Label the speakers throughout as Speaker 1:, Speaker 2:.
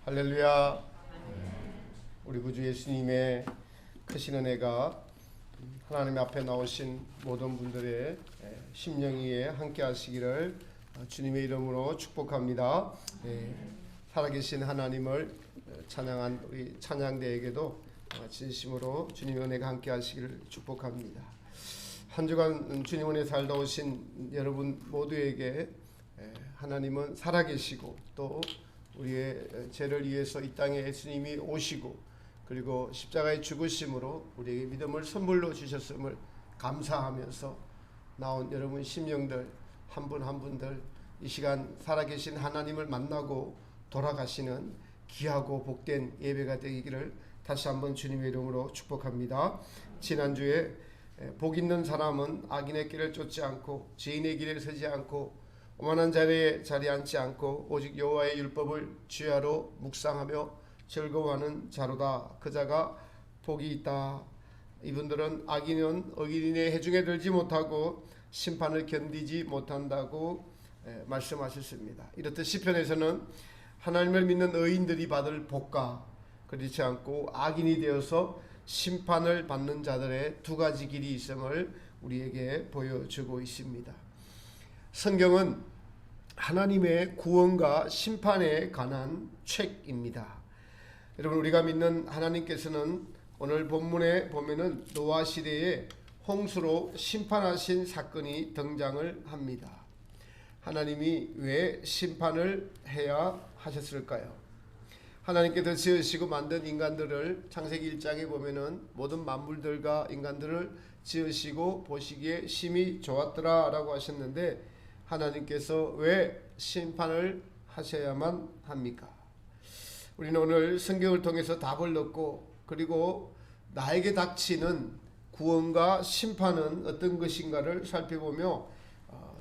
Speaker 1: 할렐루야. 우리 구주 예수님의 크신 은혜가 하나님 앞에 나오신 모든 분들의 심령 위에 함께 하시기를 주님의 이름으로 축복합니다. 살아계신 하나님을 찬양한 우리 찬양대에게도 진심으로 주님의 은혜가 함께 하시기를 축복합니다. 한 주간 주님 은혜 살다 오신 여러분 모두에게 하나님은 살아계시고 또 우리의 죄를 위해서 이 땅에 예수님이 오시고 그리고 십자가의 죽으심으로 우리에게 믿음을 선물로 주셨음을 감사하면서 나온 여러분 심령들 한 분 한 분들 이 시간 살아계신 하나님을 만나고 돌아가시는 귀하고 복된 예배가 되기를 다시 한번 주님의 이름으로 축복합니다. 지난주에 복 있는 사람은 악인의 길을 쫓지 않고 죄인의 길에 서지 않고 오만한 자리에 자리 앉지 않고 오직 여호와의 율법을 주야로 묵상하며 즐거워하는 자로다. 그 자가 복이 있다. 이분들은 악인은 의인의 해중에 들지 못하고 심판을 견디지 못한다고 말씀하셨습니다. 이렇듯 시편에서는 하나님을 믿는 의인들이 받을 복과 그렇지 않고 악인이 되어서 심판을 받는 자들의 두 가지 길이 있음을 우리에게 보여주고 있습니다. 성경은 하나님의 구원과 심판에 관한 책입니다. 여러분, 우리가 믿는 하나님께서는 오늘 본문에 보면은 노아 시대에 홍수로 심판하신 사건이 등장을 합니다. 하나님이 왜 심판을 해야 하셨을까요? 하나님께서 지으시고 만든 인간들을 창세기 1장에 보면은 모든 만물들과 인간들을 지으시고 보시기에 심히 좋았더라 라고 하셨는데 하나님께서 왜 심판을 하셔야만 합니까? 우리는 오늘 성경을 통해서 답을 얻고 그리고 나에게 닥치는 구원과 심판은 어떤 것인가를 살펴보며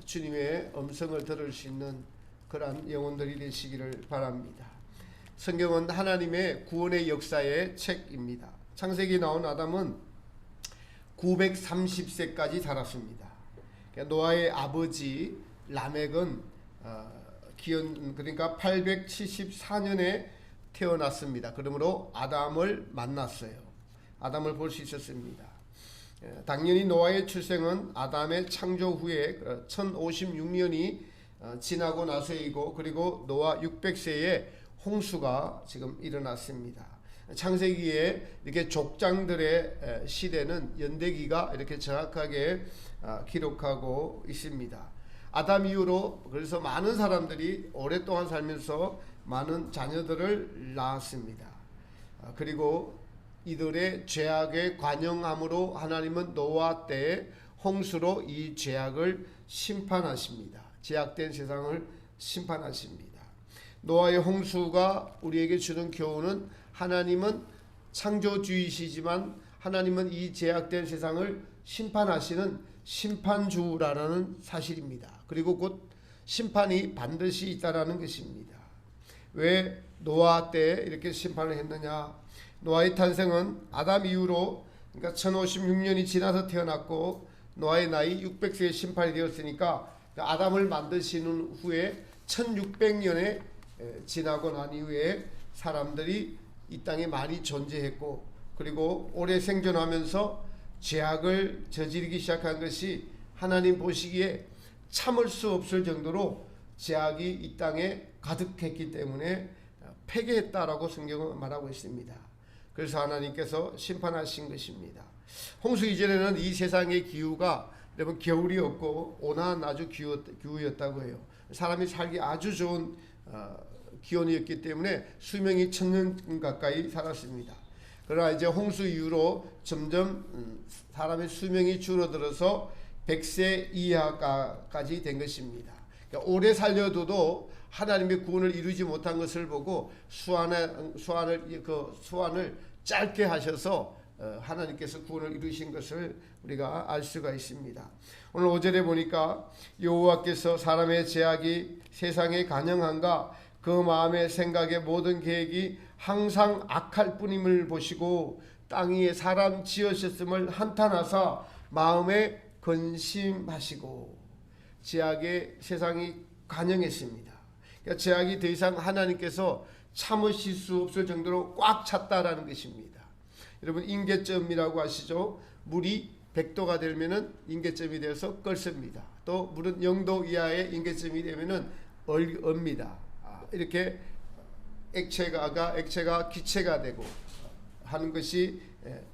Speaker 1: 주님의 음성을 들을 수 있는 그러한 영혼들이 되시기를 바랍니다. 성경은 하나님의 구원의 역사의 책입니다. 창세기 나온 아담은 930세까지 살았습니다. 노아의 아버지 라멕은 그러니까 874년에 태어났습니다. 그러므로 아담을 만났어요. 아담을 볼 수 있었습니다. 당연히 노아의 출생은 아담의 창조 후에 1056년이 지나고 나서이고 그리고 노아 600세에 홍수가 지금 일어났습니다. 창세기에 이렇게 족장들의 시대는 연대기가 이렇게 정확하게 기록하고 있습니다. 아담 이후로 그래서 많은 사람들이 오랫동안 살면서 많은 자녀들을 낳았습니다. 그리고 이들의 죄악에 관영함으로 하나님은 노아 때에 홍수로 이 죄악을 심판하십니다. 죄악된 세상을 심판하십니다. 노아의 홍수가 우리에게 주는 교훈은 하나님은 창조주이시지만 하나님은 이 죄악된 세상을 심판하시는 심판주라는 사실입니다. 그리고 곧 심판이 반드시 있다라는 것입니다. 왜 노아 때 이렇게 심판을 했느냐? 노아의 탄생은 아담 이후로 그러니까 1056년이 지나서 태어났고 노아의 나이 600세에 심판이 되었으니까 아담을 만드시는 후에 1600년에 지나고 난 이후에 사람들이 이 땅에 많이 존재했고 그리고 오래 생존하면서 죄악을 저지르기 시작한 것이 하나님 보시기에 참을 수 없을 정도로 죄악이 이 땅에 가득했기 때문에 폐기했다라고 성경은 말하고 있습니다. 그래서 하나님께서 심판하신 것입니다. 홍수 이전에는 이 세상의 기후가 여러분 겨울이었고 온화한 아주 기후였다고 해요. 사람이 살기 아주 좋은 기온이었기 때문에 수명이 1000년 가까이 살았습니다. 그러나 이제 홍수 이후로 점점 사람의 수명이 줄어들어서 100세 이하까지 된 것입니다. 그러니까 오래 살려도 하나님의 구원을 이루지 못한 것을 보고 수완을 짧게 하셔서 하나님께서 구원을 이루신 것을 우리가 알 수가 있습니다. 오늘 5절에 보니까 여호와께서 사람의 죄악이 세상에 간영한가 그 마음의 생각의 모든 계획이 항상 악할 뿐임을 보시고 땅 위에 사람 지으셨음을 한탄하사 마음에 근심하시고 죄악에 세상이 간영했습니다. 그러니까 죄악이 더 이상 하나님께서 참으실 수 없을 정도로 꽉 찼다라는 것입니다. 여러분 인계점이라고 아시죠? 물이 100도가 되면은 인계점이 되어서 끓습니다. 또 물은 0도 이하의 인계점이 되면은 얼입니다. 이렇게 액체가 기체가 되고 하는 것이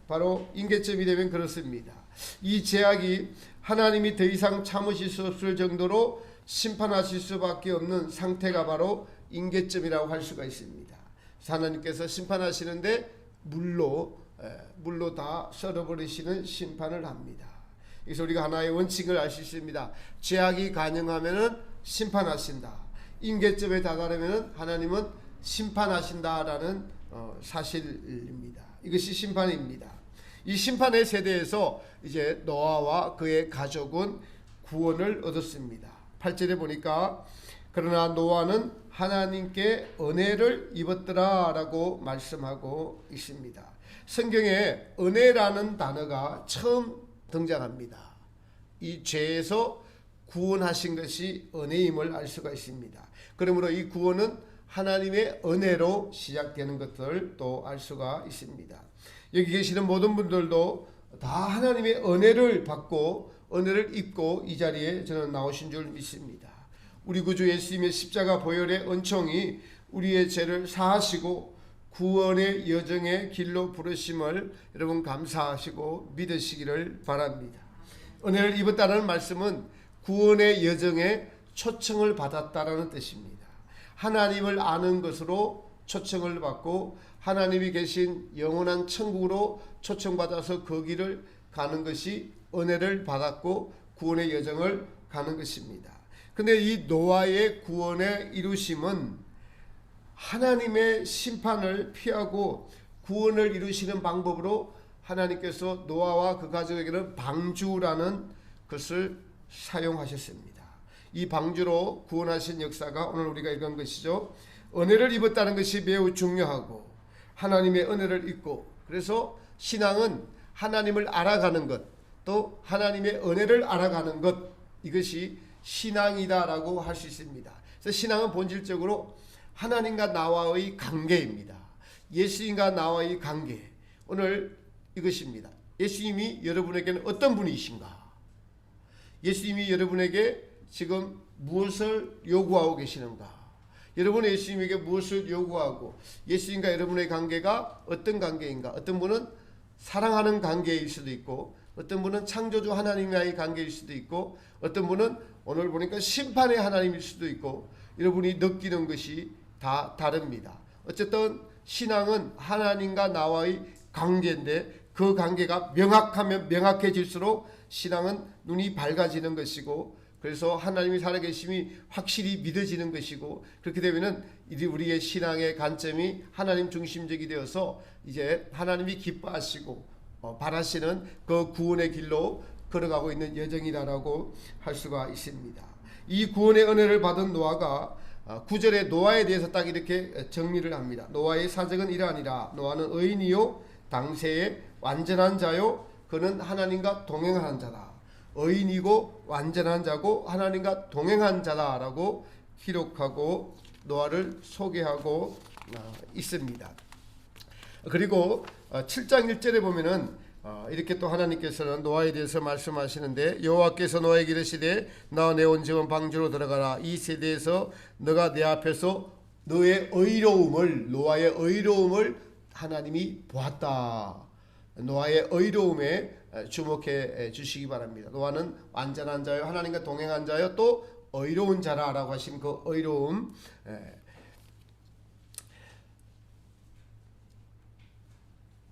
Speaker 1: 바로 인계점이 되면 그렇습니다. 이 제약이 하나님이 더 이상 참으실 수 없을 정도로 심판하실 수밖에 없는 상태가 바로 인계점이라고 할 수가 있습니다. 하나님께서 심판하시는데 물로 다 썰어버리시는 심판을 합니다. 그래서 우리가 하나의 원칙을 알 수 있습니다. 죄악이 가능하면은 심판하신다. 인계점에 다다르면은 하나님은 심판하신다라는 사실입니다. 이것이 심판입니다. 이 심판의 세대에서 이제 노아와 그의 가족은 구원을 얻었습니다. 8절에 보니까 그러나 노아는 하나님께 은혜를 입었더라라고 말씀하고 있습니다. 성경에 은혜라는 단어가 처음 등장합니다. 이 죄에서 구원하신 것이 은혜임을 알 수가 있습니다. 그러므로 이 구원은 하나님의 은혜로 시작되는 것을 또 알 수가 있습니다. 여기 계시는 모든 분들도 다 하나님의 은혜를 받고 은혜를 입고 이 자리에 저는 나오신 줄 믿습니다. 우리 구주 예수님의 십자가 보혈의 은총이 우리의 죄를 사하시고 구원의 여정의 길로 부르심을 여러분 감사하시고 믿으시기를 바랍니다. 은혜를 입었다는 말씀은 구원의 여정에 초청을 받았다라는 뜻입니다. 하나님을 아는 것으로 초청을 받고 하나님이 계신 영원한 천국으로 초청받아서 그 길을 가는 것이 은혜를 받았고 구원의 여정을 가는 것입니다. 근데 이 노아의 구원의 이루심은 하나님의 심판을 피하고 구원을 이루시는 방법으로 하나님께서 노아와 그 가족에게는 방주라는 것을 사용하셨습니다. 이 방주로 구원하신 역사가 오늘 우리가 읽은 것이죠. 은혜를 입었다는 것이 매우 중요하고 하나님의 은혜를 입고, 그래서 신앙은 하나님을 알아가는 것, 또 하나님의 은혜를 알아가는 것, 이것이 신앙이다라고 할 수 있습니다. 그래서 신앙은 본질적으로 하나님과 나와의 관계입니다. 예수님과 나와의 관계. 오늘 이것입니다. 예수님이 여러분에게는 어떤 분이신가? 예수님이 여러분에게 지금 무엇을 요구하고 계시는가? 여러분은 예수님에게 무엇을 요구하고 예수님과 여러분의 관계가 어떤 관계인가? 어떤 분은 사랑하는 관계일 수도 있고, 어떤 분은 창조주 하나님과의 관계일 수도 있고, 어떤 분은 오늘 보니까 심판의 하나님일 수도 있고, 여러분이 느끼는 것이 다 다릅니다. 어쨌든 신앙은 하나님과 나와의 관계인데 그 관계가 명확하면 명확해질수록 신앙은 눈이 밝아지는 것이고, 그래서 하나님이 살아계심이 확실히 믿어지는 것이고, 그렇게 되면은 우리의 신앙의 관점이 하나님 중심적이 되어서 이제 하나님이 기뻐하시고 바라시는 그 구원의 길로 걸어가고 있는 여정이라고 할 수가 있습니다. 이 구원의 은혜를 받은 노아가 9절에 노아에 대해서 딱 이렇게 정리를 합니다. 노아의 사적은 이러하니라. 노아는 의인이요 당세의 완전한 자요 그는 하나님과 동행하는 자다. 의인이고 완전한 자고 하나님과 동행한 자다라고 기록하고 노아를 소개하고 있습니다. 그리고 7장 1절에 보면은 이렇게 또 하나님께서는 노아에 대해서 말씀하시는데, 여호와께서 노아에게 이르시되 너와 내 온 집은 방주로 들어가라. 이 세대에서 너가 내 앞에서 너의 의로움을, 노아의 의로움을 하나님이 보았다. 노아의 의로움에 주목해 주시기 바랍니다. 노아는 완전한 자요 하나님과 동행한 자요 또 의로운 자라라고 하신 그 의로움,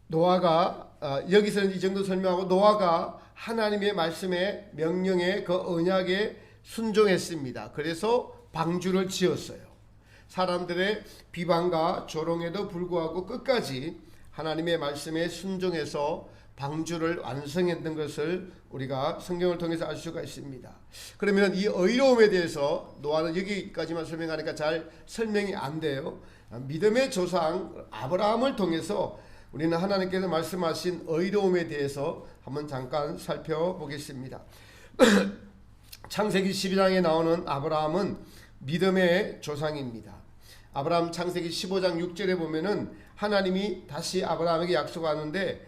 Speaker 1: 노아가 여기서는 이 정도 설명하고, 노아가 하나님의 말씀에 명령에 그 언약에 순종했습니다. 그래서 방주를 지었어요. 사람들의 비방과 조롱에도 불구하고 끝까지 하나님의 말씀에 순종해서 방주를 완성했던 것을 우리가 성경을 통해서 알 수가 있습니다. 그러면 이 의로움에 대해서 노아는 여기까지만 설명하니까 잘 설명이 안 돼요. 믿음의 조상 아브라함을 통해서 우리는 하나님께서 말씀하신 의로움에 대해서 한번 잠깐 살펴보겠습니다. 창세기 12장에 나오는 아브라함은 믿음의 조상입니다. 아브라함 창세기 15장 6절에 보면은 하나님이 다시 아브라함에게 약속하는데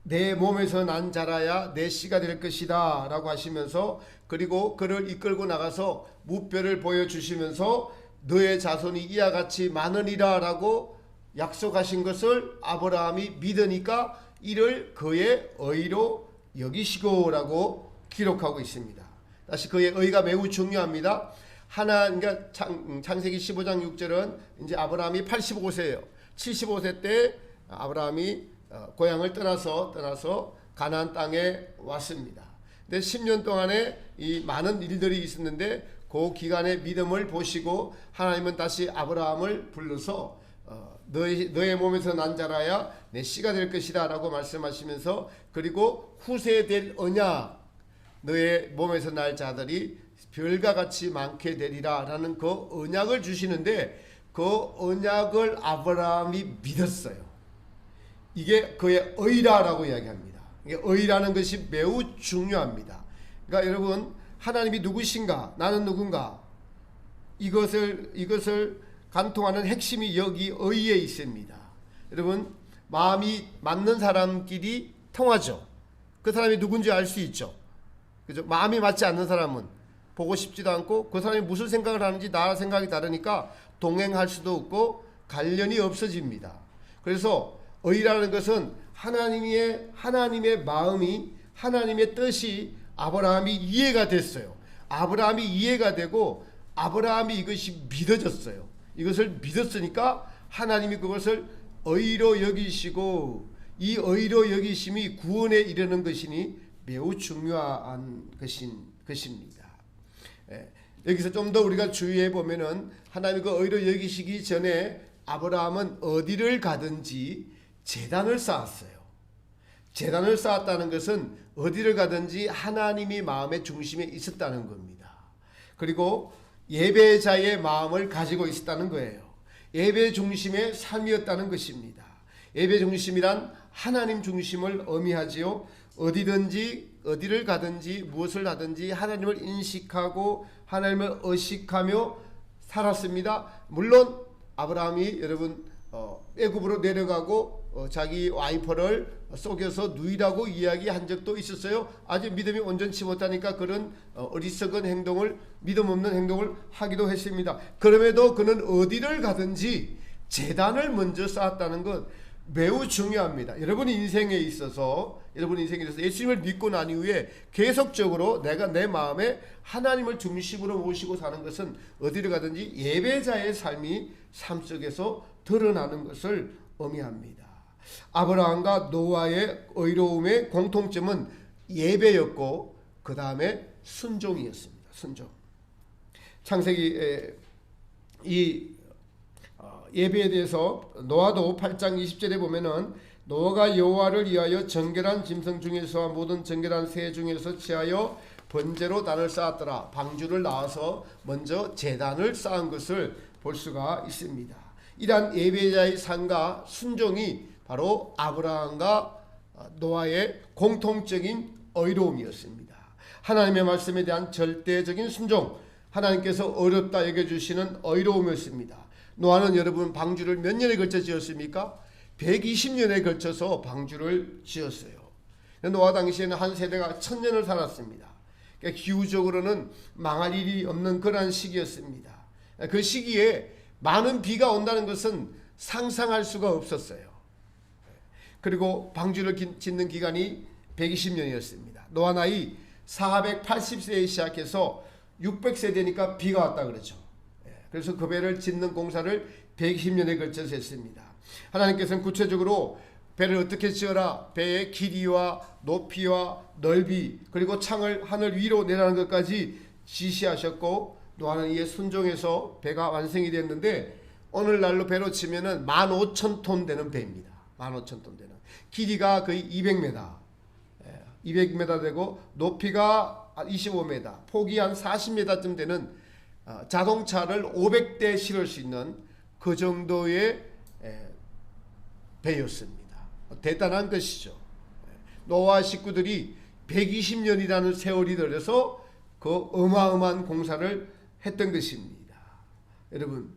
Speaker 1: 내 몸에서 난 자라야 내 씨가 될 것이다 라고 하시면서, 그리고 그를 이끌고 나가서 무뼈를 보여주시면서 너의 자손이 이와 같이 많으리라 라고 약속하신 것을 아브라함이 믿으니까 이를 그의 의로 여기시고 라고 기록하고 있습니다. 다시 그의 의가 매우 중요합니다. 그러니까 창세기 15장 6절은 이제 아브라함이 85세예요. 75세 때 아브라함이 고향을 떠나서 가나안 땅에 왔습니다. 근데 10년 동안에 이 많은 일들이 있었는데 그 기간의 믿음을 보시고 하나님은 다시 아브라함을 불러서 너의 몸에서 난 자라야 내 씨가 될 것이다 라고 말씀하시면서, 그리고 후세 될 언약, 너의 몸에서 날 자들이 별과 같이 많게 되리라 라는 그 언약을 주시는데, 그 언약을 아브라함이 믿었어요. 이게 그의 의라라고 이야기합니다. 이게 의라는 것이 매우 중요합니다. 그러니까 여러분, 하나님이 누구신가, 나는 누군가, 이것을 간통하는 핵심이 여기 의에 있습니다. 여러분, 마음이 맞는 사람끼리 통하죠. 그 사람이 누군지 알 수 있죠. 그죠? 마음이 맞지 않는 사람은 보고 싶지도 않고, 그 사람이 무슨 생각을 하는지 나랑 생각이 다르니까 동행할 수도 없고 관련이 없어집니다. 그래서 의라는 것은 하나님의 마음이, 하나님의 뜻이 아브라함이 이해가 됐어요. 아브라함이 이해가 되고 아브라함이 이것이 믿어졌어요. 이것을 믿었으니까 하나님이 그것을 의로 여기시고, 이 의로 여기심이 구원에 이르는 것이니 매우 중요한 것입니다. 여기서 좀 더 우리가 주의해 보면은, 하나님이 그 의로 여기시기 전에 아브라함은 어디를 가든지 제단을 쌓았어요. 제단을 쌓았다는 것은 어디를 가든지 하나님이 마음의 중심에 있었다는 겁니다. 그리고 예배자의 마음을 가지고 있었다는 거예요. 예배 중심의 삶이었다는 것입니다. 예배 중심이란 하나님 중심을 의미하지요. 어디를 가든지 무엇을 하든지 하나님을 인식하고 하나님을 의식하며 살았습니다. 물론 아브라함이 여러분 애굽으로 내려가고 자기 와이프를 속여서 누이라고 이야기한 적도 있었어요. 아직 믿음이 온전치 못하니까 그런 어리석은 행동을, 믿음 없는 행동을 하기도 했습니다. 그럼에도 그는 어디를 가든지 제단을 먼저 쌓았다는 것 매우 중요합니다. 여러분 인생에 있어서 예수님을 믿고 난 이후에 계속적으로 내가 내 마음에 하나님을 중심으로 모시고 사는 것은 어디를 가든지 예배자의 삶 속에서 드러나는 것을 의미합니다. 아브라함과 노아의 의로움의 공통점은 예배였고, 그 다음에 순종이었습니다. 순종. 창세기 이 예배에 대해서 노아도 8장 20절에 보면은, 노아가 여호와를 위하여 정결한 짐승 중에서와 모든 정결한 새 중에서 취하여 번제로 단을 쌓았더라. 방주를 낳아서 먼저 제단을 쌓은 것을 볼 수가 있습니다. 이러한 예배자의 삶과 순종이 바로 아브라함과 노아의 공통적인 의로움이었습니다. 하나님의 말씀에 대한 절대적인 순종, 하나님께서 어렵다 여겨주시는 의로움이었습니다. 노아는 여러분 방주를 몇 년에 걸쳐 지었습니까? 120년에 걸쳐서 방주를 지었어요. 노아 당시에는 한 세대가 1000년을 살았습니다. 그러니까 기후적으로는 망할 일이 없는 그러한 시기였습니다. 그 시기에 많은 비가 온다는 것은 상상할 수가 없었어요. 그리고 방주를 짓는 기간이 120년이었습니다. 노아 나이 480세에 시작해서 600세 되니까 비가 왔다 그러죠. 그래서 그 배를 짓는 공사를 120년에 걸쳐서 했습니다. 하나님께서는 구체적으로 배를 어떻게 지어라, 배의 길이와 높이와 넓이, 그리고 창을 하늘 위로 내라는 것까지 지시하셨고, 노아는 이에 순종해서 배가 완성이 됐는데, 오늘날로 배로 치면은 15,000톤 되는 배입니다. 15,000톤 되는. 길이가 거의 200m, 200m 되고 높이가 25m, 폭이 한 40m쯤 되는 자동차를 500대 실을 수 있는 그 정도의 배였습니다. 대단한 것이죠. 노아 식구들이 120년이라는 세월이 들여서 그 어마어마한 공사를 했던 것입니다. 여러분,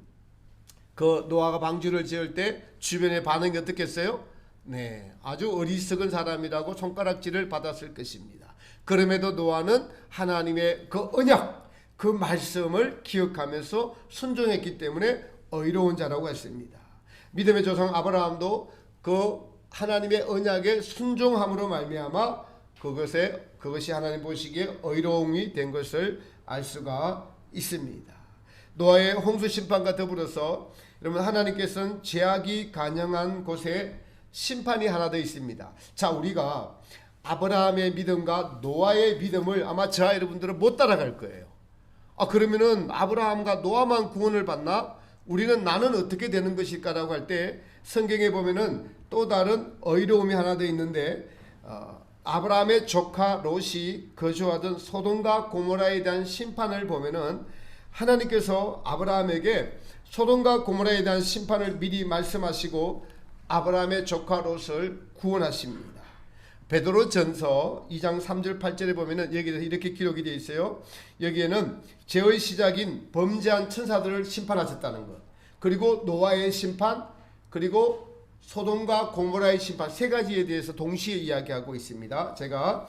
Speaker 1: 그 노아가 방주를 지을 때 주변의 반응이 어떻겠어요? 네, 아주 어리석은 사람이라고 손가락질을 받았을 것입니다. 그럼에도 노아는 하나님의 그 언약, 그 말씀을 기억하면서 순종했기 때문에 의로운 자라고 했습니다. 믿음의 조상 아브라함도 그 하나님의 언약에 순종함으로 말미암아 그것이 하나님 보시기에 의로움이 된 것을 알 수가 있습니다. 노아의 홍수 심판과 더불어서 여러분, 하나님께서는 죄악이 간영한 곳에 심판이 하나 더 있습니다. 자, 우리가 아브라함의 믿음과 노아의 믿음을 아마 저와 여러분들은 못 따라갈 거예요. 그러면은 아브라함과 노아만 구원을 받나? 나는 어떻게 되는 것일까라고 할 때 성경에 보면은 또 다른 의로움이 하나 더 있는데, 아브라함의 조카 롯이 거주하던 소돔과 고모라에 대한 심판을 보면은 하나님께서 아브라함에게 소돔과 고모라에 대한 심판을 미리 말씀하시고 아브라함의 조카 롯을 구원하십니다. 베드로전서 2장 3절 8절에 보면은 여기에 이렇게 기록이 되어 있어요. 여기에는 죄의 시작인 범죄한 천사들을 심판하셨다는 것, 그리고 노아의 심판, 그리고 소돔과 고모라의 심판, 세 가지에 대해서 동시에 이야기하고 있습니다. 제가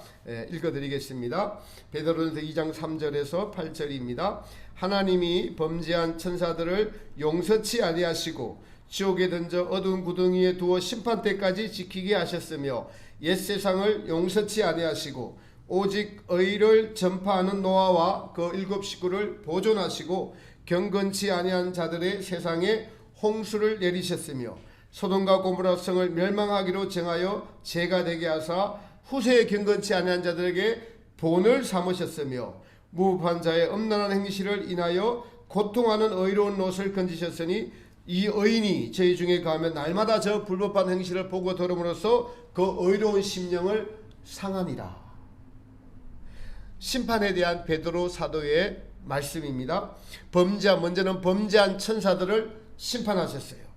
Speaker 1: 읽어드리겠습니다. 베드로전서 2장 3절에서 8절입니다. 하나님이 범죄한 천사들을 용서치 아니하시고 지옥에 던져 어두운 구덩이에 두어 심판 때까지 지키게 하셨으며 옛 세상을 용서치 아니하시고 오직 의를 전파하는 노아와 그 7 식구를 보존하시고 경건치 아니한 자들의 세상에 홍수를 내리셨으며 소돔과 고모라 성을 멸망하기로 정하여 죄가 되게 하사 후세에 경건치 아니한 자들에게 본을 삼으셨으며 무법한 자의 엄란한 행실을 인하여 고통하는 의로운 롯을 건지셨으니 이 의인이 죄 중에 가면 날마다 저 불법한 행실을 보고 들음으로써 그 의로운 심령을 상하니라. 심판에 대한 베드로 사도의 말씀입니다. 먼저는 범죄한 천사들을 심판하셨어요.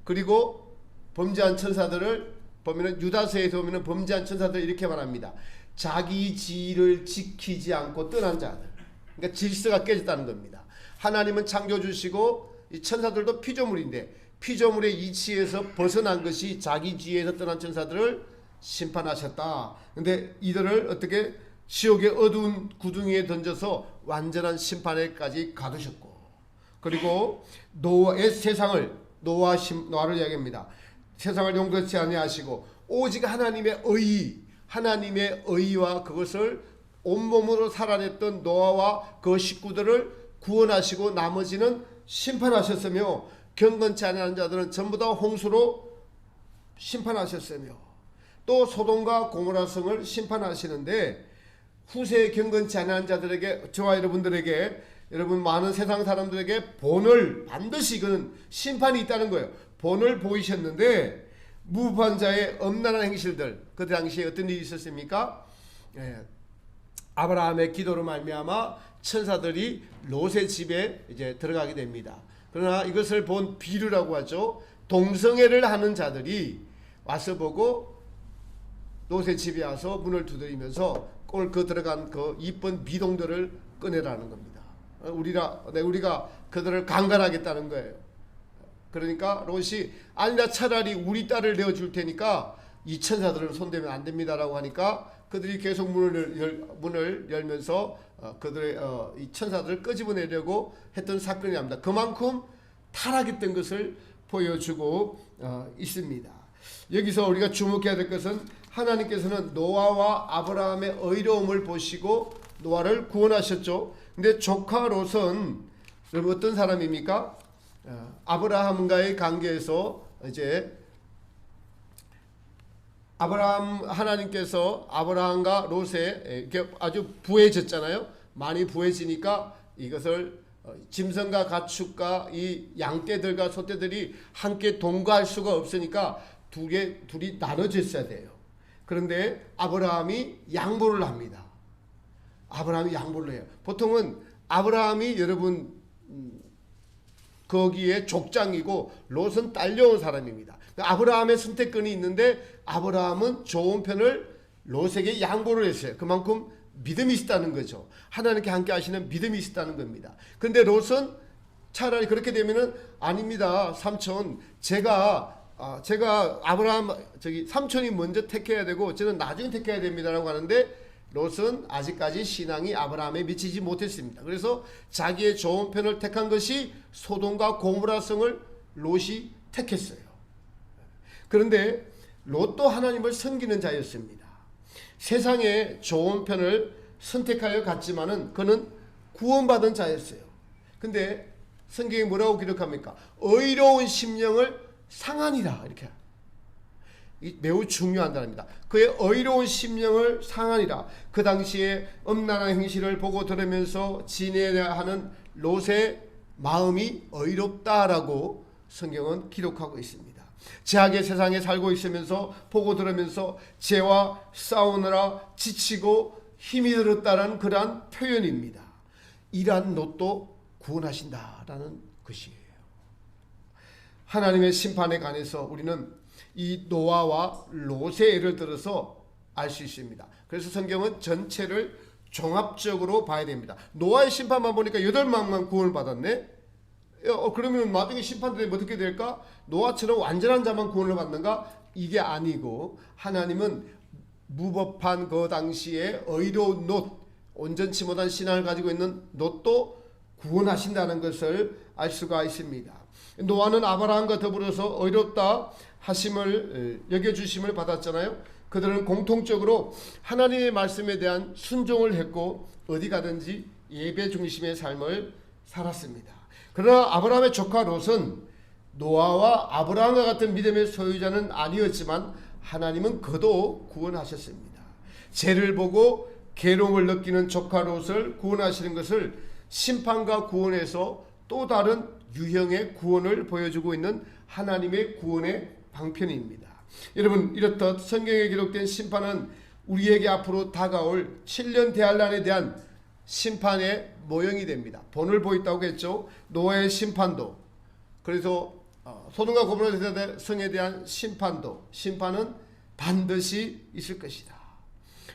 Speaker 1: 그리고 범죄한 천사들을 보면은 유다서에서 보면은 범죄한 천사들 이렇게 말합니다. 자기 지위를 지키지 않고 떠난 자들. 그러니까 질서가 깨졌다는 겁니다. 하나님은 창조 주시고 이 천사들도 피조물인데 피조물의 이치에서 벗어난 것이 자기 지위에서 떠난 천사들을 심판하셨다. 근데 이들을 어떻게 지옥의 어두운 구덩이에 던져서 완전한 심판에까지 가두셨고, 그리고 노아의 세상을 노아를 이야기합니다. 세상을 용서치 아니하시고 오직 하나님의 의와 그것을 온몸으로 살아냈던 노아와 그 식구들을 구원하시고 나머지는 심판하셨으며 경건치 않은 자들은 전부 다 홍수로 심판하셨으며 또 소돔과 고모라 성을 심판하시는데 후세에 경건치 않은 자들에게, 저와 여러분들에게, 여러분 많은 세상 사람들에게 본을 반드시 이거는 심판이 있다는 거예요. 본을 보이셨는데 무법한 자의 엄란한 행실들, 그 당시에 어떤 일이 있었습니까? 아브라함의 기도로 말미암아 천사들이 롯의 집에 이제 들어가게 됩니다. 그러나 이것을 본 비류라고 하죠. 동성애를 하는 자들이 와서 보고 롯의 집에 와서 문을 두드리면서 오늘 그 들어간 그 이쁜 비동들을 꺼내라는 겁니다. 우리가 그들을 강간하겠다는 거예요. 그러니까 롯이 아니다, 차라리 우리 딸을 내어줄 테니까 이 천사들은 손대면 안 됩니다라고 하니까 그들이 계속 문을 열면서 그들의 이 천사들을 끄집어내려고 했던 사건이 납니다. 그만큼 타락했던 것을 보여주고 있습니다. 여기서 우리가 주목해야 될 것은 하나님께서는 노아와 아브라함의 의로움을 보시고 노아를 구원하셨죠. 근데 조카 롯은 여러분 어떤 사람입니까? 아브라함과의 관계에서 이제 하나님께서 아브라함과 롯에 이렇게 아주 부해졌잖아요. 많이 부해지니까 이것을 짐승과 가축과 이 양떼들과 소떼들이 함께 동거할 수가 없으니까 둘이 나눠져 있어야 돼요. 그런데 아브라함이 양보를 합니다. 아브라함이 양보를 해요. 보통은 아브라함이 여러분 거기에 족장이고 롯은 딸려온 사람입니다. 아브라함의 선택권이 있는데 아브라함은 좋은 편을 롯에게 양보를 했어요. 그만큼 믿음이 있다는 거죠. 하나님께 함께 하시는 믿음이 있다는 겁니다. 그런데 롯은 차라리 그렇게 되면은 아닙니다. 삼촌, 제가 아브라함 삼촌이 먼저 택해야 되고 저는 나중에 택해야 됩니다라고 하는데 롯은 아직까지 신앙이 아브라함에 미치지 못했습니다. 그래서 자기의 좋은 편을 택한 것이 소돔과 고모라 성을 롯이 택했어요. 그런데 롯도 하나님을 섬기는 자였습니다. 세상의 좋은 편을 선택하여 갔지만은 그는 구원받은 자였어요. 근데 성경이 뭐라고 기록합니까? 의로운 심령을 상하니라, 이렇게. 매우 중요한 단어입니다. 그의 의로운 심령을 상하니라. 그 당시에 음란한 행실을 보고 들으면서 지내야 하는 롯의 마음이 의롭다라고 성경은 기록하고 있습니다. 죄악의 세상에 살고 있으면서 보고 들으면서 죄와 싸우느라 지치고 힘이 들었다는 그러한 표현입니다. 이러한 롯도 구원하신다라는 것이에요. 하나님의 심판에 관해서 우리는 이 노아와 롯의 예를 들어서 알 수 있습니다. 그래서 성경은 전체를 종합적으로 봐야 됩니다. 노아의 심판만 보니까 8명만 구원을 받았네. 그러면 나중에 심판되면 어떻게 될까? 노아처럼 완전한 자만 구원을 받는가? 이게 아니고 하나님은 무법한 그 당시에 의로운 롯, 온전치 못한 신앙을 가지고 있는 롯도 구원하신다는 것을 알 수가 있습니다. 노아는 아브라함과 더불어서 의롭다 하심을 여겨주심을 받았잖아요. 그들은 공통적으로 하나님의 말씀에 대한 순종을 했고 어디 가든지 예배 중심의 삶을 살았습니다. 그러나 아브라함의 조카 롯은 노아와 아브라함과 같은 믿음의 소유자는 아니었지만 하나님은 그도 구원하셨습니다. 죄를 보고 괴로움을 느끼는 조카 롯을 구원하시는 것을 심판과 구원에서 또 다른 유형의 구원을 보여주고 있는 하나님의 구원의 방편입니다. 여러분, 이렇듯 성경에 기록된 심판은 우리에게 앞으로 다가올 7년 대환란에 대한 심판의 모형이 됩니다. 본을 보였다고 했죠. 노아의 심판도, 그래서 소돔과 고모라 성에 대한 심판은 반드시 있을 것이다.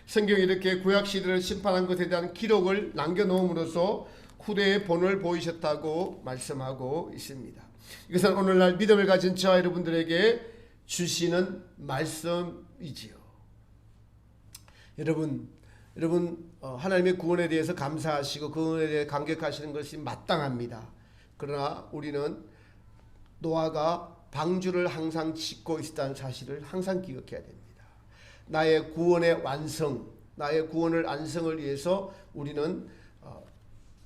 Speaker 1: 성경이 이렇게 구약 시대를 심판한 것에 대한 기록을 남겨놓음으로써 후대의 본을 보이셨다고 말씀하고 있습니다. 이것은 오늘날 믿음을 가진 저와 여러분들에게 주시는 말씀이지요. 여러분 하나님의 구원에 대해서 감사하시고 그 구원에 대해 감격하시는 것이 마땅합니다. 그러나 우리는 노아가 방주를 항상 짓고 있었다는 사실을 항상 기억해야 됩니다. 나의 구원의 완성, 나의 구원을 안성을 위해서 우리는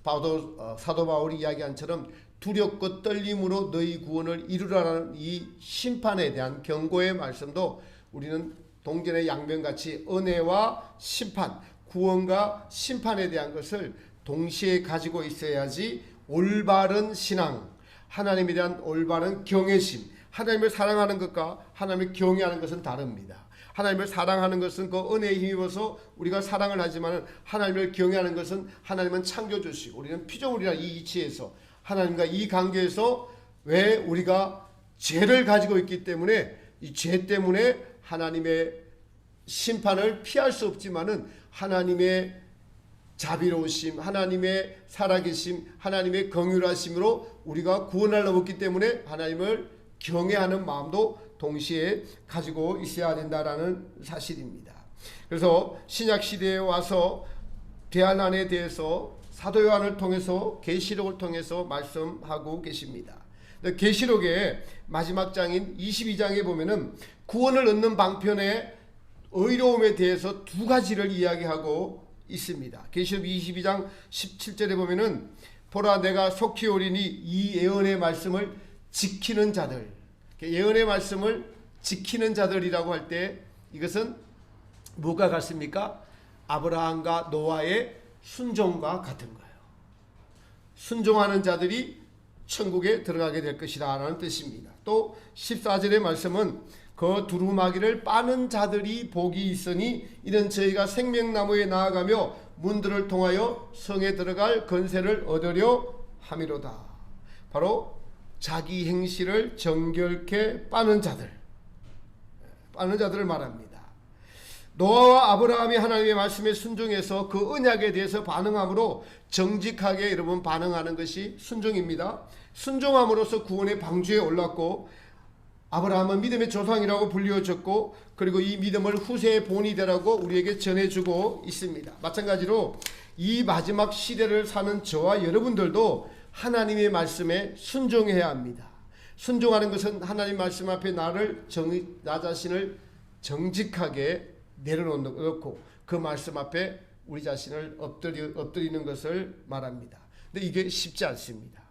Speaker 1: 사도 바울이 이야기한처럼 두렵고 떨림으로 너희 구원을 이루라는 이 심판에 대한 경고의 말씀도 우리는 동전의 양면같이 은혜와 심판, 구원과 심판에 대한 것을 동시에 가지고 있어야지 올바른 신앙, 하나님에 대한 올바른 경외심, 하나님을 사랑하는 것과 하나님을 경외하는 것은 다릅니다. 하나님을 사랑하는 것은 그 은혜에 힘입어서 우리가 사랑을 하지만 하나님을 경외하는 것은 하나님은 창조주시고 우리는 피조물이라 이 이치에서 하나님과 이 관계에서 왜 우리가 죄를 가지고 있기 때문에 이 죄 때문에 하나님의 심판을 피할 수 없지만은 하나님의 자비로우심, 하나님의 살아계심, 하나님의 긍휼하심으로 우리가 구원을 얻었기 때문에 하나님을 경외하는 마음도 동시에 가지고 있어야 된다라는 사실입니다. 그래서 신약 시대에 와서 대환란에 대해서 사도 요한을 통해서 계시록을 통해서 말씀하고 계십니다. 계시록의 마지막 장인 22장에 보면은 구원을 얻는 방편의 의로움에 대해서 두 가지를 이야기하고 있습니다. 계시록 22장 17절에 보면은 보라 내가 속히 오리니 이 예언의 말씀을 지키는 자들, 예언의 말씀을 지키는 자들이라고 할 때 이것은 뭐가 같습니까? 아브라함과 노아의 순종과 같은 거예요. 순종하는 자들이 천국에 들어가게 될 것이다 라는 뜻입니다. 또 14절의 말씀은 그 두루마기를 빠는 자들이 복이 있으니 이는 저희가 생명나무에 나아가며 문들을 통하여 성에 들어갈 권세를 얻으려 함이로다. 바로 자기 행실을 정결케 빠는 자들을 말합니다. 노아와 아브라함이 하나님의 말씀에 순종해서 그 언약에 대해서 반응함으로 정직하게 여러분 반응하는 것이 순종입니다. 순종함으로써 구원의 방주에 올랐고 아브라함은 믿음의 조상이라고 불리워졌고 그리고 이 믿음을 후세의 본이 되라고 우리에게 전해주고 있습니다. 마찬가지로 이 마지막 시대를 사는 저와 여러분들도 하나님의 말씀에 순종해야 합니다. 순종하는 것은 하나님 말씀 앞에 나 자신을 정직하게 내려놓고 그 말씀 앞에 우리 자신을 엎드리는 것을 말합니다. 근데 이게 쉽지 않습니다.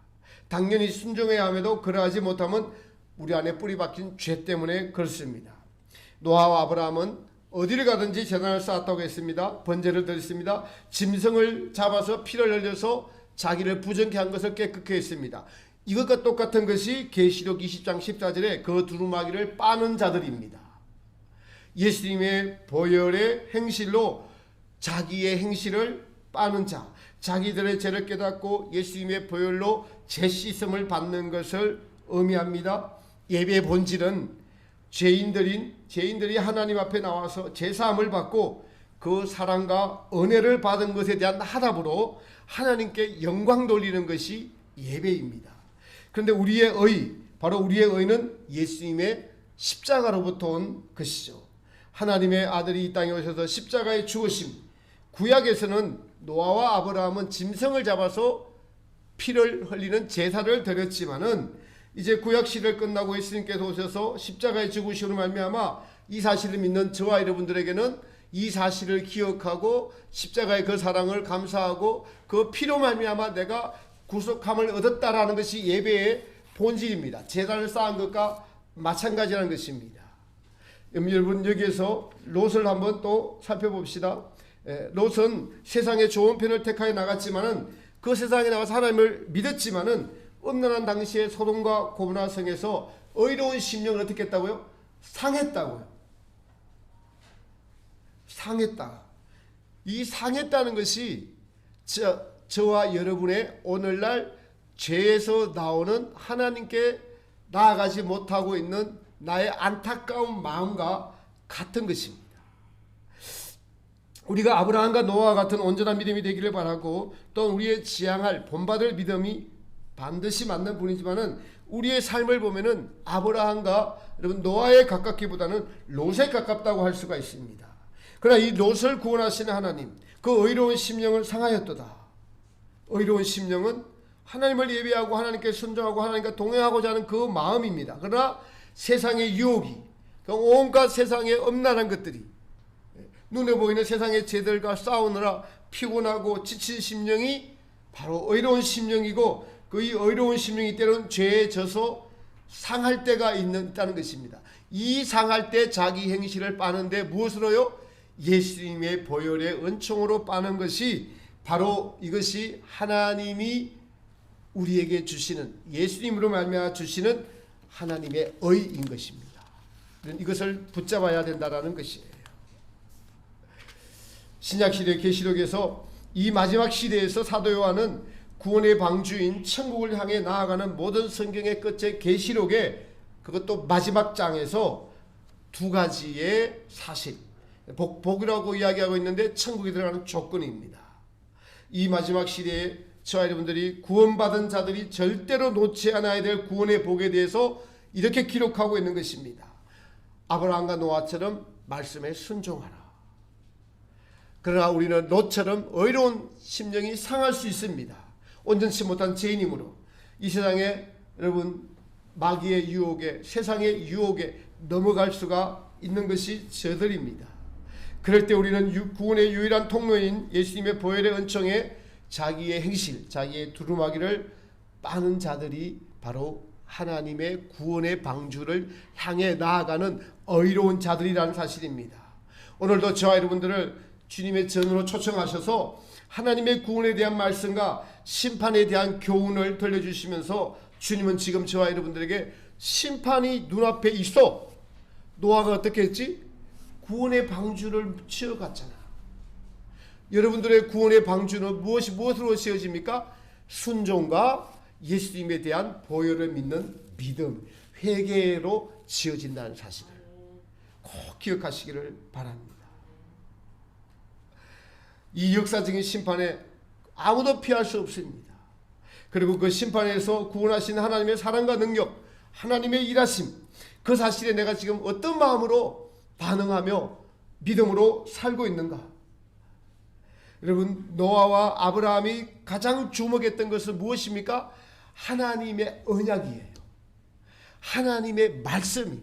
Speaker 1: 당연히 순종해야 함에도 그러하지 못하면 우리 안에 뿌리 박힌 죄 때문에 그렇습니다. 노아와 아브라함은 어디를 가든지 제단을 쌓았다고 했습니다. 번제를 드렸습니다. 짐승을 잡아서 피를 흘려서 자기를 부정케 한 것을 깨끗게 했습니다. 이것과 똑같은 것이 계시록 20장 14절에 그 두루마기를 빠는 자들입니다. 예수님의 보혈의 행실로 자기의 행실을 빠는 자, 자기들의 죄를 깨닫고 예수님의 보혈로 죄 씻음을 받는 것을 의미합니다. 예배의 본질은 죄인들이 하나님 앞에 나와서 제사함을 받고 그 사랑과 은혜를 받은 것에 대한 화답으로 하나님께 영광 돌리는 것이 예배입니다. 그런데 바로 우리의 의는 예수님의 십자가로부터 온 것이죠. 하나님의 아들이 이 땅에 오셔서 십자가에 죽으심. 구약에서는 노아와 아브라함은 짐승을 잡아서 피를 흘리는 제사를 드렸지만은 이제 구약 시대를 끝나고 예수님께서 오셔서 십자가에 죽으심으로 말미암아 이 사실을 믿는 저와 여러분들에게는 이 사실을 기억하고 십자가의 그 사랑을 감사하고 그 피로 말미암아 내가 구속함을 얻었다라는 것이 예배의 본질입니다. 제단을 쌓은 것과 마찬가지라는 것입니다. 여러분 여기에서 롯을 한번 또 살펴봅시다. 롯은 세상의 좋은 편을 택하여 나갔지만은 그 세상에 나가서 하나님을 믿었지만은 음란한 당시에 소돔과 고모라 성에서 의로운 심령을 어떻게 했다고요? 상했다고요. 상했다. 이 상했다는 것이 저와 여러분의 오늘날 죄에서 나오는 하나님께 나아가지 못하고 있는 나의 안타까운 마음과 같은 것입니다. 우리가 아브라함과 노아와 같은 온전한 믿음이 되기를 바라고 또 우리의 지향할 본받을 믿음이 반드시 맞는 분이지만은 우리의 삶을 보면은 아브라함과 여러분 노아에 가깝기보다는 롯에 가깝다고 할 수가 있습니다. 그러나 이 롯을 구원하시는 하나님, 그 의로운 심령을 상하였도다. 의로운 심령은 하나님을 예배하고 하나님께 순종하고 하나님과 동행하고자 하는 그 마음입니다. 그러나 세상의 유혹이, 온갖 세상의 음란한 것들이 눈에 보이는 세상의 죄들과 싸우느라 피곤하고 지친 심령이 바로 의로운 심령이고 그 이 의로운 심령이 때로는 죄에 져서 상할 때가 있다는 것입니다. 이 상할 때 자기 행실을 빠는데 무엇으로요? 예수님의 보혈의 은총으로 빠는 것이 바로 이것이 하나님이 우리에게 주시는 예수님으로 말미암아 주시는 하나님의 의인 것입니다. 이것을 붙잡아야 된다라는 것이에요. 신약시대 계시록에서 이 마지막 시대에서 사도 요한은 구원의 방주인 천국을 향해 나아가는 모든 성경의 끝에 계시록에 그것도 마지막 장에서 두 가지의 사실, 복이라고 이야기하고 있는데 천국에 들어가는 조건입니다. 이 마지막 시대에 저와 여러분들이 구원받은 자들이 절대로 놓지 않아야 될 구원의 복에 대해서 이렇게 기록하고 있는 것입니다. 아브라함과 노아처럼 말씀에 순종하라. 그러나 우리는 롯처럼 의로운 심령이 상할 수 있습니다. 온전치 못한 죄인이므로 이 세상에 여러분 마귀의 유혹에 세상의 유혹에 넘어갈 수가 있는 것이 저들입니다. 그럴 때 우리는 구원의 유일한 통로인 예수님의 보혈의 은총에 자기의 행실, 자기의 두루마기를 빠는 자들이 바로 하나님의 구원의 방주를 향해 나아가는 의로운 자들이라는 사실입니다. 오늘도 저와 여러분들을 주님의 전으로 초청하셔서 하나님의 구원에 대한 말씀과 심판에 대한 교훈을 들려주시면서 주님은 지금 저와 여러분들에게 심판이 눈앞에 있어. 노아가 어떻게 했지? 구원의 방주를 치어갔잖아. 여러분들의 구원의 방주는 무엇으로 지어집니까? 순종과 예수님에 대한 보혈을 믿는 믿음, 회개로 지어진다는 사실을 꼭 기억하시기를 바랍니다. 이 역사적인 심판에 아무도 피할 수 없습니다. 그리고 그 심판에서 구원하신 하나님의 사랑과 능력, 하나님의 일하심, 그 사실에 내가 지금 어떤 마음으로 반응하며 믿음으로 살고 있는가? 여러분, 노아와 아브라함이 가장 주목했던 것은 무엇입니까? 하나님의 언약이에요. 하나님의 말씀이,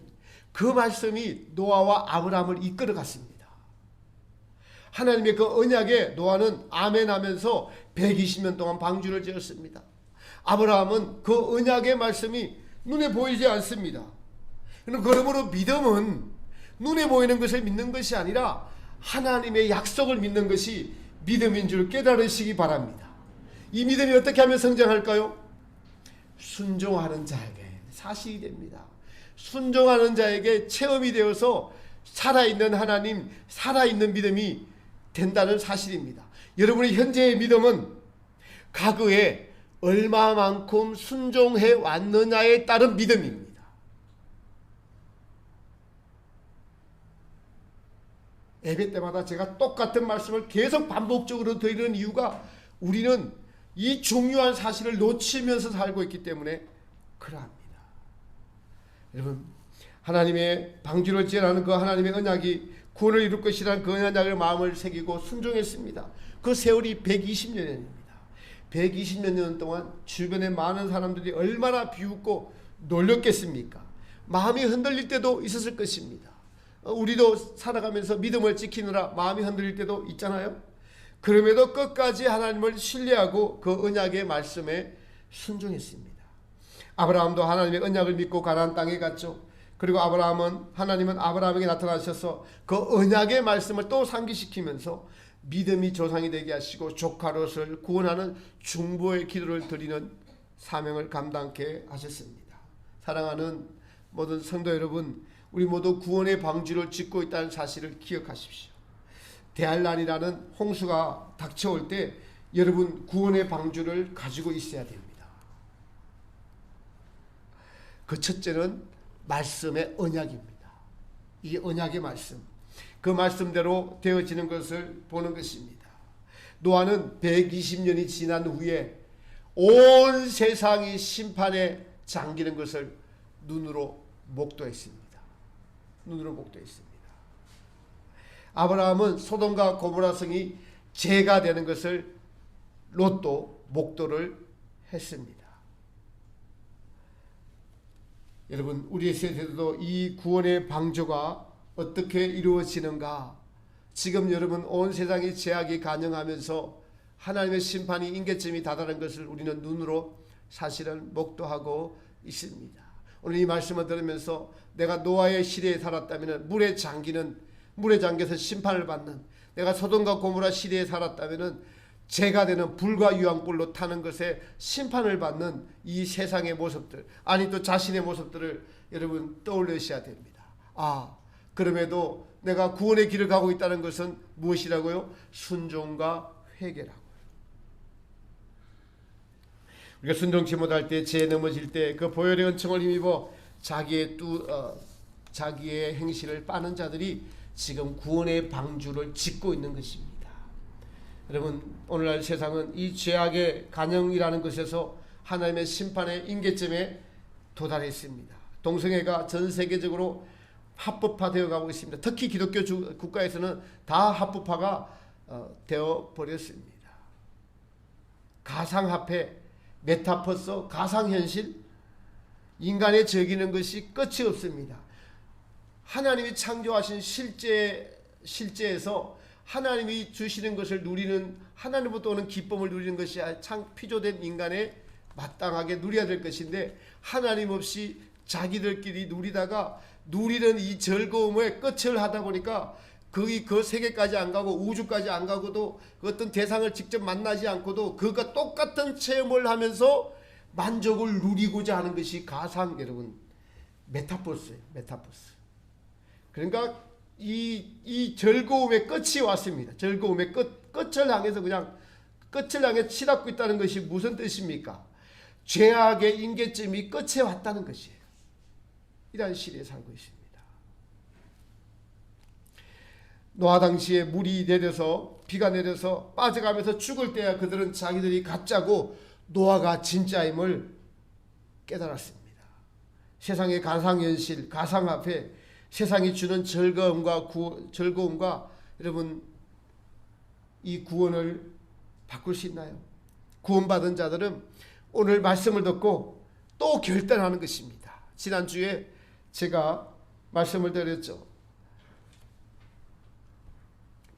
Speaker 1: 그 말씀이 노아와 아브라함을 이끌어 갔습니다. 하나님의 그 언약에 노아는 아멘하면서 120년 동안 방주를 지었습니다. 아브라함은 그 언약의 말씀이 눈에 보이지 않습니다. 그러므로 믿음은 눈에 보이는 것을 믿는 것이 아니라 하나님의 약속을 믿는 것이 믿음인 줄 깨달으시기 바랍니다. 이 믿음이 어떻게 하면 성장할까요? 순종하는 자에게 사실이 됩니다. 순종하는 자에게 체험이 되어서 살아있는 하나님, 살아있는 믿음이 된다는 사실입니다. 여러분의 현재의 믿음은 과거에 얼마만큼 순종해 왔느냐에 따른 믿음입니다. 예배 때마다 제가 똑같은 말씀을 계속 반복적으로 드리는 이유가 우리는 이 중요한 사실을 놓치면서 살고 있기 때문에 그러합니다. 여러분, 하나님의 방주를 지으라는 그 하나님의 언약이 구원을 이룰 것이라는 그 언약을 마음을 새기고 순종했습니다. 그 세월이 120년입니다. 120년 동안 주변에 많은 사람들이 얼마나 비웃고 놀렸겠습니까? 마음이 흔들릴 때도 있었을 것입니다. 우리도 살아가면서 믿음을 지키느라 마음이 흔들릴 때도 있잖아요. 그럼에도 끝까지 하나님을 신뢰하고 그 언약의 말씀에 순종했습니다. 아브라함도 하나님의 언약을 믿고 가나안 땅에 갔죠. 그리고 하나님은 아브라함에게 나타나셔서 그 언약의 말씀을 또 상기시키면서 믿음이 조상이 되게 하시고 조카 롯을 구원하는 중보의 기도를 드리는 사명을 감당케 하셨습니다. 사랑하는 모든 성도 여러분, 우리 모두 구원의 방주를 짓고 있다는 사실을 기억하십시오. 대할란이라는 홍수가 닥쳐올 때 여러분 구원의 방주를 가지고 있어야 됩니다. 그 첫째는 말씀의 언약입니다. 이 언약의 말씀, 그 말씀대로 되어지는 것을 보는 것입니다. 노아는 120년이 지난 후에 온 세상이 심판에 잠기는 것을 눈으로 목도했습니다. 아브라함은 소돔과 고모라 성이 죄가 되는 것을 롯도 목도를 했습니다. 여러분, 우리의 세대도 이 구원의 방주가 어떻게 이루어지는가? 지금 여러분 온 세상이 죄악이 간영하면서 하나님의 심판이 임계점이 다다른 것을 우리는 눈으로 사실은 목도하고 있습니다. 오늘 이 말씀을 들으면서 내가 노아의 시대에 살았다면 물에 잠겨서 심판을 받는, 내가 소돔과 고모라 시대에 살았다면 죄가 되는 불과 유황불로 타는 것에 심판을 받는 이 세상의 모습들, 아니 또 자신의 모습들을 여러분 떠올리셔야 됩니다. 그럼에도 내가 구원의 길을 가고 있다는 것은 무엇이라고요? 순종과 회개라고요. 우리가 순종치 못할 때, 죄에 넘어질 때 그 보혈의 은총을 힘입어 자기의 행실을 빠는 자들이 지금 구원의 방주를 짓고 있는 것입니다. 여러분, 오늘날 세상은 이 죄악의 간영이라는 것에서 하나님의 심판의 임계점에 도달했습니다. 동성애가 전 세계적으로 합법화되어 가고 있습니다. 특히 기독교 국가에서는 다 합법화가 되어 버렸습니다. 가상화폐, 메타버스, 가상현실, 인간의 즐기는 것이 끝이 없습니다. 하나님이 창조하신 실제에서 하나님이 주시는 것을 누리는, 하나님부터 오는 기쁨을 누리는 것이 피조된 인간에 마땅하게 누려야 될 것인데, 하나님 없이 자기들끼리 누리다가 누리는 이 즐거움의 끝을 하다 보니까 그 세계까지 안 가고 우주까지 안 가고도 어떤 대상을 직접 만나지 않고도 그가 똑같은 체험을 하면서 만족을 누리고자 하는 것이 가상, 여러분, 메타버스예요. 메타버스. 그러니까 이 즐거움의 끝이 왔습니다. 즐거움의 끝을 향해서 그냥 끝을 향해 치닫고 있다는 것이 무슨 뜻입니까? 죄악의 임계점이 끝에 왔다는 것이에요. 이런 시대에 살고 있습니다. 노아 당시에 물이 내려서, 비가 내려서 빠져가면서 죽을 때야 그들은 자기들이 가짜고 노아가 진짜임을 깨달았습니다. 세상의 가상현실, 가상 앞에 세상이 주는 즐거움과 여러분 이 구원을 바꿀 수 있나요? 구원받은 자들은 오늘 말씀을 듣고 또 결단하는 것입니다. 지난주에 제가 말씀을 드렸죠.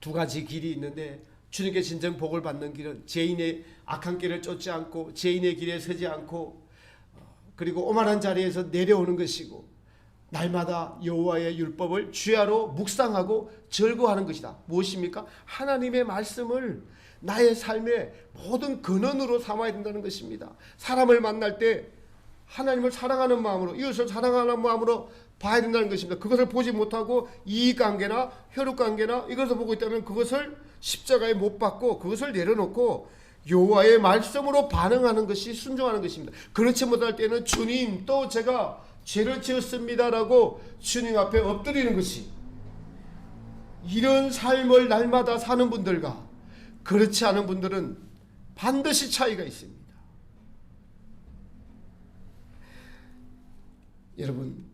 Speaker 1: 두 가지 길이 있는데 주님께 진정 복을 받는 길은 죄인의 악한 길을 쫓지 않고 죄인의 길에 서지 않고 그리고 오만한 자리에서 내려오는 것이고 날마다 여호와의 율법을 주야로 묵상하고 즐거워하는 것이다. 무엇입니까? 하나님의 말씀을 나의 삶의 모든 근원으로 삼아야 된다는 것입니다. 사람을 만날 때 하나님을 사랑하는 마음으로, 이웃을 사랑하는 마음으로 봐야 된다는 것입니다. 그것을 보지 못하고 이익관계나 혈육관계나 이것을 보고 있다면 그것을 십자가에 못 박고 그것을 내려놓고 여호와의 말씀으로 반응하는 것이 순종하는 것입니다. 그렇지 못할 때는 주님, 또 제가 죄를 지었습니다라고 주님 앞에 엎드리는 것이, 이런 삶을 날마다 사는 분들과 그렇지 않은 분들은 반드시 차이가 있습니다. 여러분,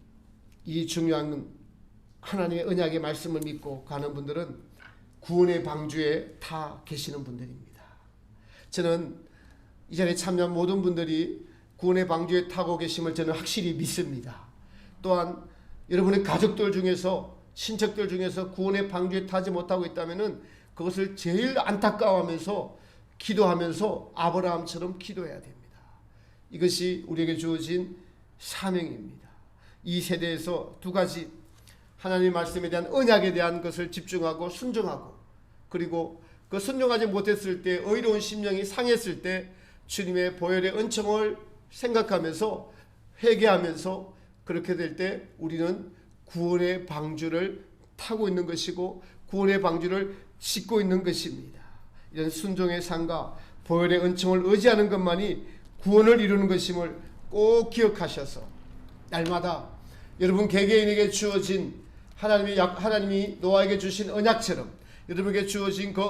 Speaker 1: 이 중요한 하나님의 언약의 말씀을 믿고 가는 분들은 구원의 방주에 타 계시는 분들입니다. 저는 이 자리에 참여한 모든 분들이 구원의 방주에 타고 계심을 저는 확실히 믿습니다. 또한 여러분의 가족들 중에서, 친척들 중에서 구원의 방주에 타지 못하고 있다면 그것을 제일 안타까워하면서 기도하면서 아브라함처럼 기도해야 됩니다. 이것이 우리에게 주어진 사명입니다. 이 세대에서 두 가지 하나님의 말씀에 대한 언약에 대한 것을 집중하고 순종하고, 그리고 그 순종하지 못했을 때 의로운 심령이 상했을 때 주님의 보혈의 은총을 생각하면서 회개하면서, 그렇게 될 때 우리는 구원의 방주를 타고 있는 것이고 구원의 방주를 싣고 있는 것입니다. 이런 순종의 삶과 보혈의 은총을 의지하는 것만이 구원을 이루는 것임을 꼭 기억하셔서 날마다 여러분 개개인에게 주어진 하나님이 노아에게 주신 언약처럼 여러분에게 주어진 그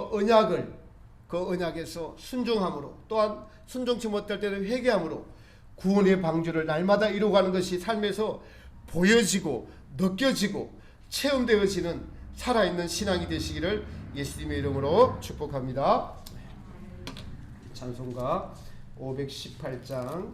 Speaker 1: 언약에서 순종함으로, 또한 순종치 못할 때는 회개함으로 구원의 방주를 날마다 이루어가는 것이 삶에서 보여지고 느껴지고 체험되어지는 살아있는 신앙이 되시기를 예수님의 이름으로 축복합니다. 찬송가 518장